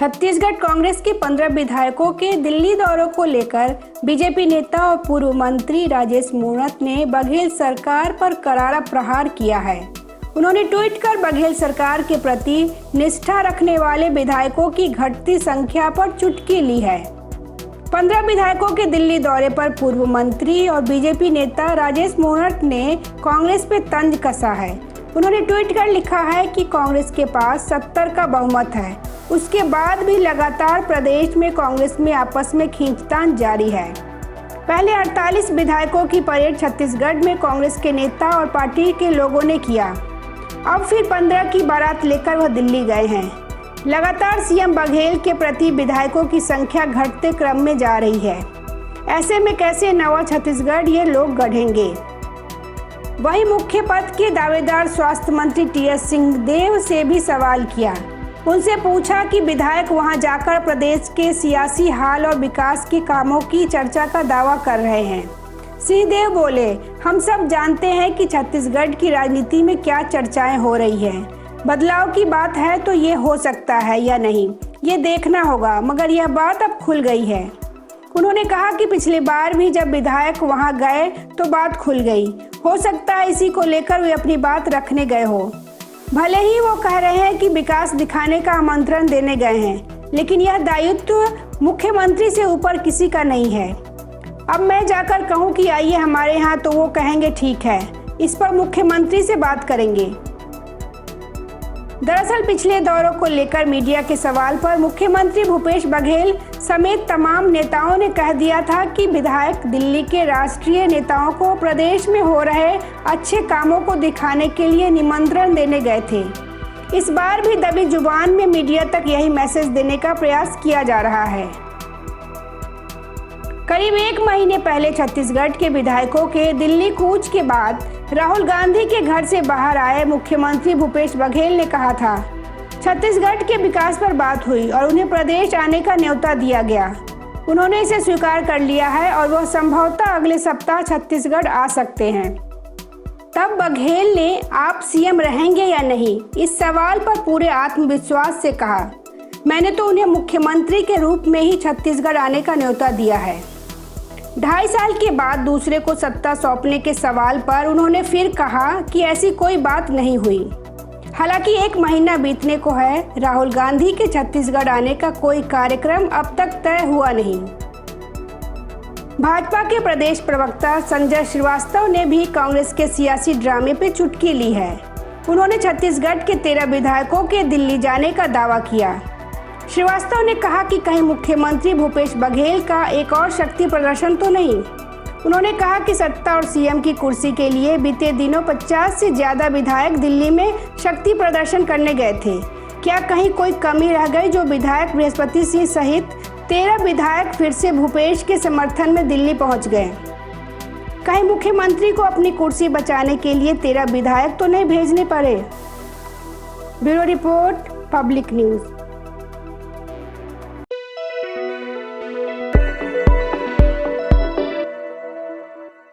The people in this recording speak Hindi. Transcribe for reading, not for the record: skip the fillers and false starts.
छत्तीसगढ़ कांग्रेस के 15 विधायकों के दिल्ली दौरों को लेकर बीजेपी नेता और पूर्व मंत्री राजेश मूणत ने बघेल सरकार पर करारा प्रहार किया है। उन्होंने ट्वीट कर बघेल सरकार के प्रति निष्ठा रखने वाले विधायकों की घटती संख्या पर चुटकी ली है। 15 विधायकों के दिल्ली दौरे पर पूर्व मंत्री और बीजेपी नेता राजेश मूणत ने कांग्रेस पे तंज कसा है। उन्होंने ट्वीट कर लिखा है कि कांग्रेस के पास 70 का बहुमत है, उसके बाद भी लगातार प्रदेश में कांग्रेस में आपस में खींचतान जारी है। पहले 48 विधायकों की परेड छत्तीसगढ़ में कांग्रेस के नेता और पार्टी के लोगों ने किया। अब फिर 15 की बारात लेकर वह दिल्ली गए हैं। लगातार सीएम बघेल के प्रति विधायकों की संख्या घटते क्रम में जा रही है। ऐसे में कैसे नवा छत्तीसगढ़ ये लोग गढ़ेंगे। वहीं मुख्य पद के दावेदार स्वास्थ्य मंत्री टीएस सिंहदेव से भी सवाल किया। उनसे पूछा कि विधायक वहां जाकर प्रदेश के सियासी हाल और विकास के कामों की चर्चा का दावा कर रहे हैं। सिंहदेव बोले, हम सब जानते हैं कि छत्तीसगढ़ की राजनीति में क्या चर्चाएं हो रही हैं। बदलाव की बात है तो ये हो सकता है या नहीं, ये देखना होगा, मगर यह बात अब खुल गई है। उन्होंने कहा कि पिछली बार भी जब विधायक वहां गए तो बात खुल गई। हो सकता है इसी को लेकर वे अपनी बात रखने गए हो। भले ही वो कह रहे हैं कि विकास दिखाने का आमंत्रण देने गए हैं, लेकिन यह दायित्व मुख्यमंत्री से ऊपर किसी का नहीं है। अब मैं जाकर कहूं कि आइए हमारे यहाँ, तो वो कहेंगे ठीक है, इस पर मुख्यमंत्री से बात करेंगे। दरअसल पिछले दौरों को लेकर मीडिया के सवाल पर मुख्यमंत्री भूपेश बघेल समेत तमाम नेताओं ने कह दिया था कि विधायक दिल्ली के राष्ट्रीय नेताओं को प्रदेश में हो रहे अच्छे कामों को दिखाने के लिए निमंत्रण देने गए थे। इस बार भी दबी जुबान में मीडिया तक यही मैसेज देने का प्रयास किया जा रहा है। करीब 1 महीने पहले छत्तीसगढ़ के विधायकों के दिल्ली कूच के बाद राहुल गांधी के घर से बाहर आए मुख्यमंत्री भूपेश बघेल ने कहा था, छत्तीसगढ़ के विकास पर बात हुई और उन्हें प्रदेश आने का न्योता दिया गया। उन्होंने इसे स्वीकार कर लिया है और वह संभवतः अगले सप्ताह छत्तीसगढ़ आ सकते हैं। तब बघेल ने आप सीएम रहेंगे या नहीं, इस सवाल पर पूरे आत्मविश्वास से कहा, मैंने तो उन्हें मुख्यमंत्री के रूप में ही छत्तीसगढ़ आने का न्योता दिया है। 2.5 साल के बाद दूसरे को सत्ता सौंपने के सवाल पर उन्होंने फिर कहा कि ऐसी कोई बात नहीं हुई। हालांकि 1 महीना बीतने को है, राहुल गांधी के छत्तीसगढ़ आने का कोई कार्यक्रम अब तक तय हुआ नहीं। भाजपा के प्रदेश प्रवक्ता संजय श्रीवास्तव ने भी कांग्रेस के सियासी ड्रामे पे चुटकी ली है। उन्होंने छत्तीसगढ़ के 13 विधायकों के दिल्ली जाने का दावा किया। श्रीवास्तव ने कहा कि कहीं मुख्यमंत्री भूपेश बघेल का एक और शक्ति प्रदर्शन तो नहीं। उन्होंने कहा कि सत्ता और सीएम की कुर्सी के लिए बीते दिनों 50 से ज्यादा विधायक दिल्ली में शक्ति प्रदर्शन करने गए थे। क्या कहीं कोई कमी रह गई जो विधायक बृहस्पति सिंह सहित 13 विधायक फिर से भूपेश के समर्थन में दिल्ली पहुंच गए। कहीं मुख्यमंत्री को अपनी कुर्सी बचाने के लिए 13 विधायक तो नहीं भेजने पड़े। Bureau report, public news.